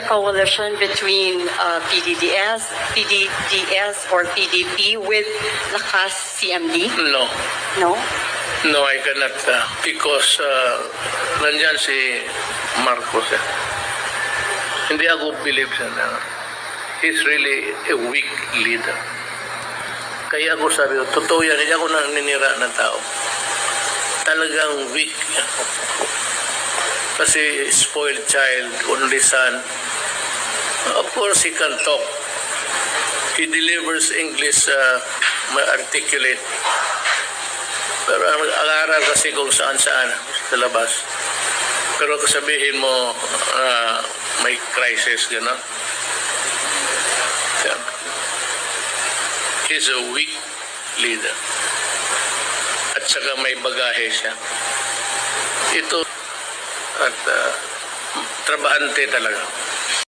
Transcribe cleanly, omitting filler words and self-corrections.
coalition between PDDS or PDP with Lakas CMD? No. No? No, I cannot because nandyan si Marcos. Hindi ako believe siya na he's really a weak leader. Kaya ako sabi ko, totoo yan, hindi ako naninira ng tao. Talagang weak. Kasi spoiled child, only son. Of course, he can talk. He delivers English articulate. Pero ang-aral kasi kung saan-saan sa labas. Pero kasabihin mo, may crisis, gano'n. He's a weak leader. At saka may bagahe siya. Ito, at trabahante talaga.